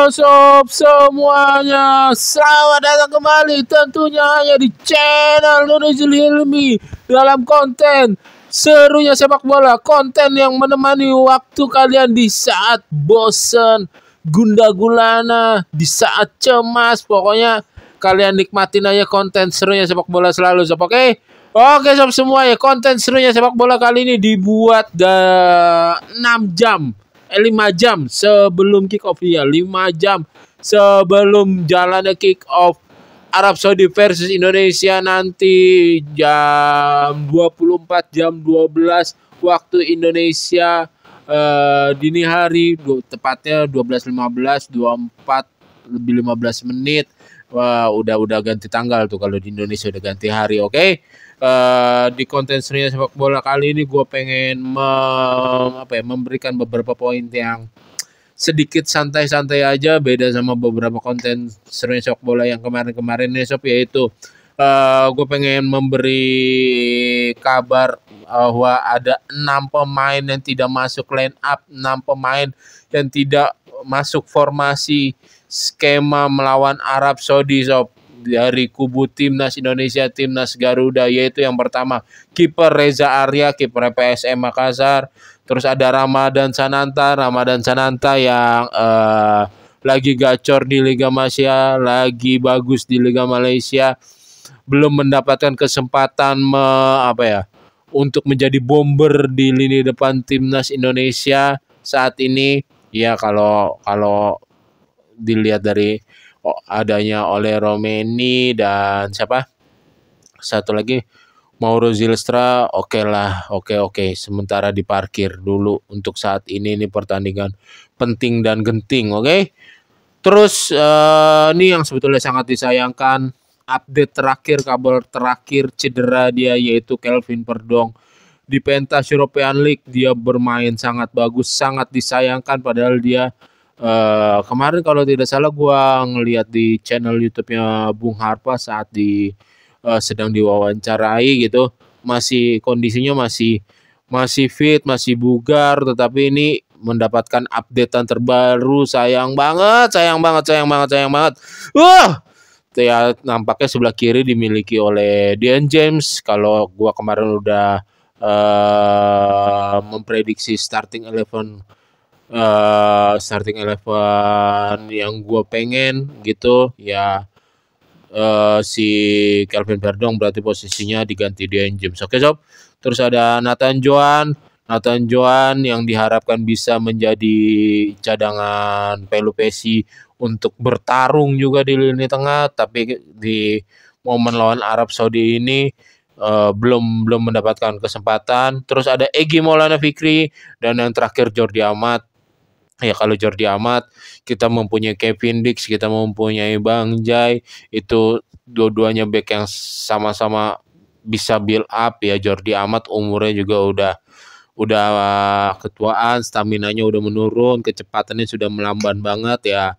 sob semuanya, selamat datang kembali tentunya hanya di channel Nurul Hilmi dalam konten serunya sepak bola, konten yang menemani waktu kalian di saat bosen, gundah gulana, di saat cemas. Pokoknya kalian nikmatin aja konten serunya sepak bola selalu, sob. Oke? Oke sob semua ya, konten serunya sepak bola kali ini dibuat 6 jam 5 jam sebelum kick off, ya 5 jam sebelum jalannya kick off Arab Saudi versus Indonesia nanti jam 24 jam 12 waktu Indonesia dini hari, tepatnya 12.15 24 lebih 15 menit. Wah, udah ganti tanggal tuh kalau di Indonesia, udah ganti hari. Oke. Di konten serunya sepak bola kali ini gue pengen memberikan beberapa poin yang sedikit santai-santai aja, beda sama beberapa konten serunya sepak bola yang kemarin-kemarin nih sob, yaitu gue pengen memberi kabar bahwa ada 6 pemain yang tidak masuk line up, 6 pemain yang tidak masuk formasi skema melawan Arab Saudi sob, dari kubu timnas Indonesia, timnas Garuda, yaitu yang pertama kiper Reza Arya, kiper PSM Makassar. Terus ada Ramadan Sananta yang lagi gacor di Liga Malaysia, lagi bagus di Liga Malaysia, belum mendapatkan kesempatan untuk menjadi bomber di lini depan timnas Indonesia saat ini. Ya kalau dilihat dari adanya oleh Romeni dan satu lagi Mauro Zylstra, oke. Sementara diparkir dulu untuk saat ini pertandingan penting dan genting. Oke. Terus ini yang sebetulnya sangat disayangkan, update terakhir, kabar terakhir cedera dia, yaitu Kelvin Perdong. Di pentas European League dia bermain sangat bagus, sangat disayangkan, padahal dia kemarin kalau tidak salah gua ngelihat di channel YouTube-nya Bung Harpa saat sedang diwawancarai gitu, masih kondisinya masih fit, masih bugar, tetapi ini mendapatkan updatean terbaru. Sayang banget. Ya, nampaknya sebelah kiri dimiliki oleh Dean James. Kalau gua kemarin udah memprediksi starting 11 yang gue pengen gitu ya, si Kelvin Perdong berarti posisinya diganti Dean James. Oke sob. Terus ada Nathan Joan yang diharapkan bisa menjadi cadangan Pelupesi untuk bertarung juga di lini tengah, tapi di momen lawan Arab Saudi ini belum mendapatkan kesempatan. Terus ada Egy Maulana Fikri dan yang terakhir Jordi Amat. Ya, kalau Jordi Amat, kita mempunyai Kevin Dix, kita mempunyai Bang Jai, itu dua-duanya back yang sama-sama bisa build up ya. Jordi Amat umurnya juga udah ketuaan, staminanya udah menurun, kecepatannya sudah melamban banget ya.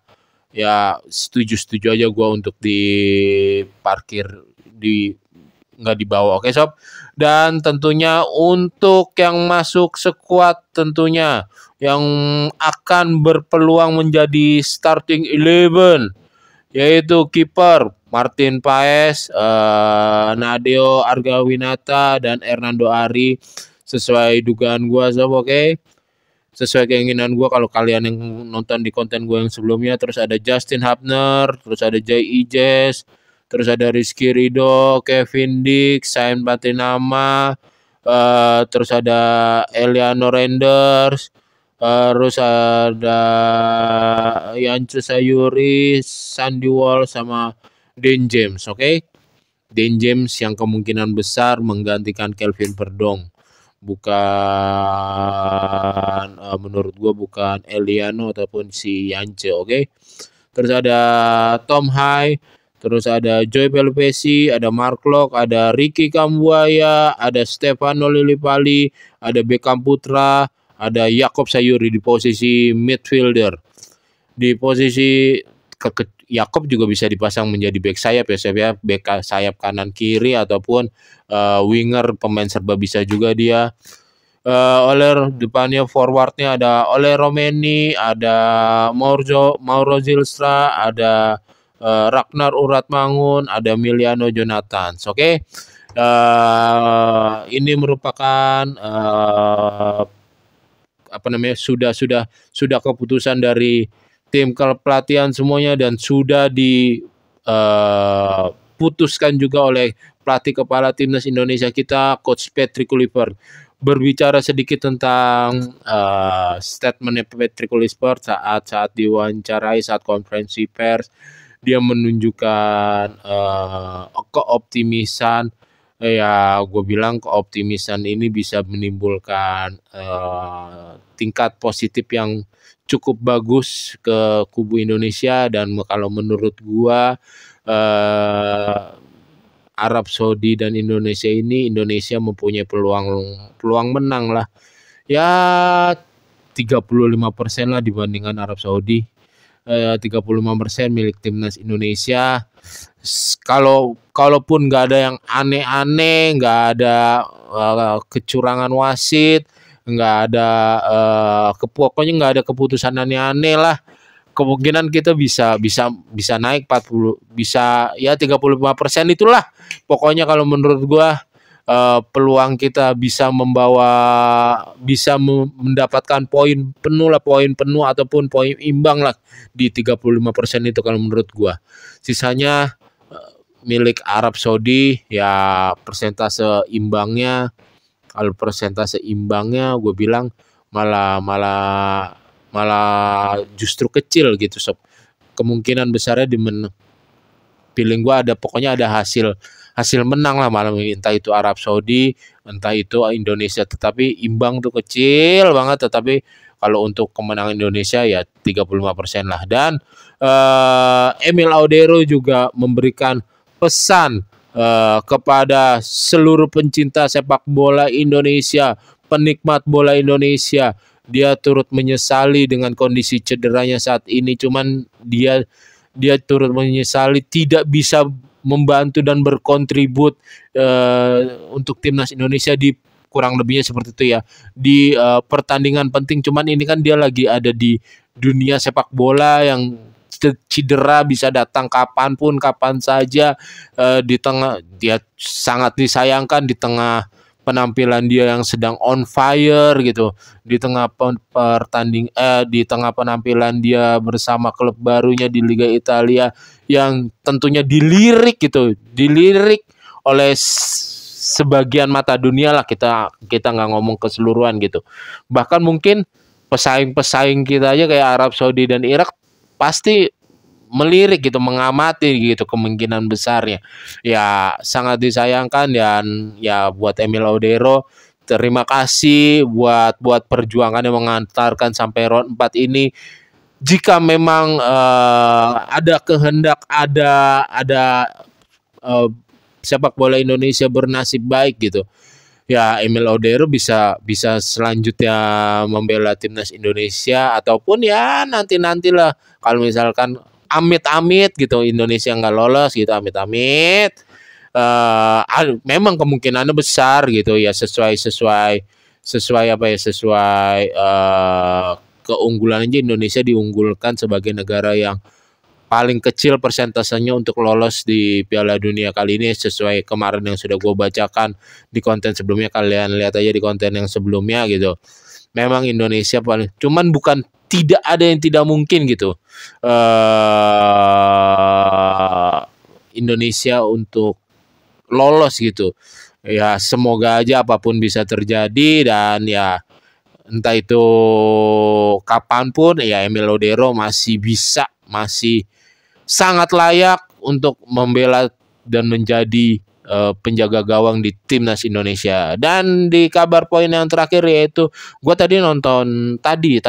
Ya setuju aja gue untuk diparkir, nggak dibawa. Oke sob. Dan tentunya untuk yang masuk skuad, tentunya yang akan berpeluang menjadi starting 11, yaitu kiper Martin Paes, Nadeo Argawinata, dan Hernando Ari. Sesuai dugaan gue sob, oke. Sesuai keinginan gue, kalau kalian yang nonton di konten gue yang sebelumnya. Terus ada Justin Hapner, terus ada Jay Ijes, terus ada Rizky Ridho, Kevin Dix, Sain Patinama, terus ada Eliano Renders, terus ada Yance Sayuri, Sandy Wall, sama Dean James. Oke. Dean James yang kemungkinan besar menggantikan Kelvin Perdong, bukan menurut gue bukan Eliano ataupun si Yance. Oke. Terus ada Tom Hai, terus ada Joy Pelupesi, ada Mark Locke, ada Ricky Kambuaya, ada Stefano Lillipali, ada Beckham Putra, ada Yakob Sayuri di posisi midfielder. Di posisi Yakob juga bisa dipasang menjadi back sayap ya, back sayap kanan kiri ataupun winger, pemain serba bisa juga dia. oleh depannya forwardnya ada Ole Romeni, ada Mauro Zilstra, ada Ragnar Uratmangun, ada Emiliano Jonathans. Oke. Ini merupakan apa namanya, sudah keputusan dari tim pelatihan semuanya, dan sudah diputuskan juga oleh pelatih kepala timnas Indonesia kita, Coach Patrick Kluivert. Berbicara sedikit tentang statementnya Patrick Kluivert saat diwawancarai, saat konferensi pers, dia menunjukkan keoptimisan. Ya, gue bilang keoptimisan ini bisa menimbulkan tingkat positif yang cukup bagus ke kubu Indonesia. Dan kalau menurut gue Arab Saudi dan Indonesia ini, Indonesia mempunyai peluang menang lah. Ya 35% lah dibandingkan Arab Saudi. 35% milik timnas Indonesia. Kalaupun nggak ada yang aneh-aneh, nggak ada kecurangan wasit, nggak ada pokoknya nggak ada keputusan aneh-aneh lah, kemungkinan kita bisa naik 40, bisa ya 35% itulah. Pokoknya kalau menurut gua peluang kita bisa mendapatkan poin penuh ataupun poin imbang lah di 35% itu kalau menurut gua. Sisanya milik Arab Saudi. Ya persentase imbangnya, kalau persentase imbangnya gue bilang malah justru kecil gitu sob. Kemungkinan besarnya feeling gue pokoknya ada hasil menang lah malam ini, entah itu Arab Saudi, entah itu Indonesia, tetapi imbang tuh kecil banget. Tetapi kalau untuk kemenangan Indonesia ya 35% lah. Dan Emil Audero juga memberikan pesan kepada seluruh pencinta sepak bola Indonesia, penikmat bola Indonesia. Dia turut menyesali dengan kondisi cederanya saat ini, cuman dia turut menyesali tidak bisa membantu dan berkontribut untuk timnas Indonesia di kurang lebihnya seperti itu ya, di pertandingan penting. Cuman ini kan dia lagi ada di dunia sepak bola yang cedera bisa datang kapanpun, kapan saja. Di tengah, dia sangat disayangkan di tengah penampilan dia yang sedang on fire gitu, di tengah di tengah penampilan dia bersama klub barunya di Liga Italia yang tentunya dilirik oleh sebagian mata dunia lah, kita nggak ngomong keseluruhan gitu. Bahkan mungkin pesaing kita aja kayak Arab Saudi dan Irak pasti melirik gitu, mengamati gitu kemungkinan besarnya. Ya sangat disayangkan. Dan ya buat Emil Audero, terima kasih buat perjuangan yang mengantarkan sampai round 4 ini. Jika memang ada kehendak, ada sepak bola Indonesia bernasib baik gitu, ya Emil Audero bisa selanjutnya membela timnas Indonesia, ataupun ya nantilah kalau misalkan amit-amit gitu Indonesia nggak lolos gitu, amit-amit memang kemungkinannya besar gitu ya, sesuai keunggulan aja. Indonesia diunggulkan sebagai negara yang paling kecil persentasenya untuk lolos di Piala Dunia kali ini, sesuai kemarin yang sudah gue bacakan di konten sebelumnya. Kalian lihat aja di konten yang sebelumnya gitu. Memang Indonesia paling, cuman bukan tidak ada yang tidak mungkin gitu. Indonesia untuk lolos gitu. Ya semoga aja apapun bisa terjadi, dan ya entah itu kapanpun ya Emil Audero masih sangat layak untuk membela dan menjadi penjaga gawang di timnas Indonesia. Dan di kabar poin yang terakhir, yaitu gue tadi nonton tadi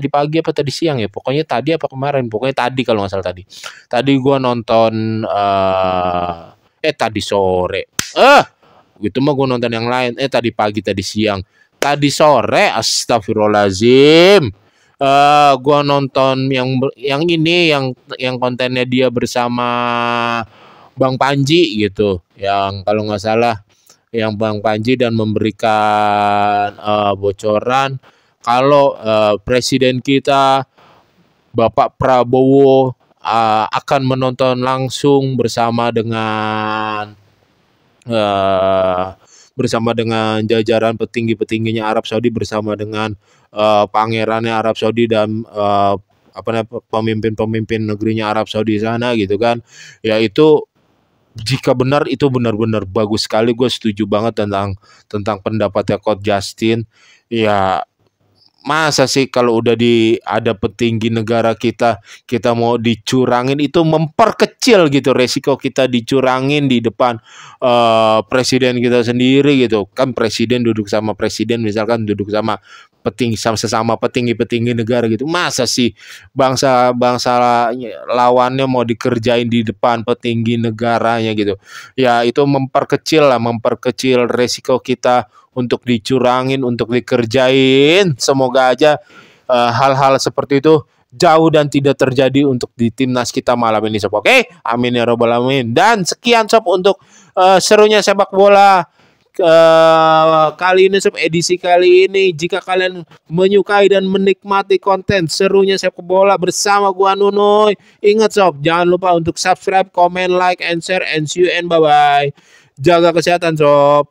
pagi apa tadi siang ya, pokoknya tadi apa kemarin, pokoknya tadi kalau nggak salah tadi gue nonton tadi sore gitu mah gue nonton yang lain, tadi pagi, tadi siang, tadi sore, astagfirullahaladzim, gue nonton yang ini, yang kontennya dia bersama Bang Panji gitu, yang kalau nggak salah yang Bang Panji dan memberikan bocoran kalau presiden kita Bapak Prabowo akan menonton langsung eh, bersama dengan jajaran petinggi-petingginya Arab Saudi, bersama dengan pangerannya Arab Saudi dan pemimpin-pemimpin negerinya Arab Saudi sana gitu kan. Ya itu jika benar itu benar-benar bagus sekali. Gue setuju banget tentang pendapatnya Coach Justin. Ya masa sih kalau udah ada petinggi negara kita mau dicurangin, itu memperkecil gitu resiko kita dicurangin di depan presiden kita sendiri gitu kan. Presiden duduk sama presiden, misalkan duduk sama sesama petinggi-petinggi negara gitu. Masa sih bangsa lawannya mau dikerjain di depan petinggi negaranya gitu. Ya itu memperkecil resiko kita untuk dicurangin, untuk dikerjain. Semoga aja hal-hal seperti itu jauh dan tidak terjadi untuk di timnas kita malam ini sob. Oke, amin ya robbal alamin. Dan sekian sob untuk serunya sepak bola kali ini sob, edisi kali ini. Jika kalian menyukai dan menikmati konten serunya sepak bola bersama gua Nunoy, ingat sob, jangan lupa untuk subscribe, comment, like, and share, and see you and bye bye. Jaga kesehatan sob.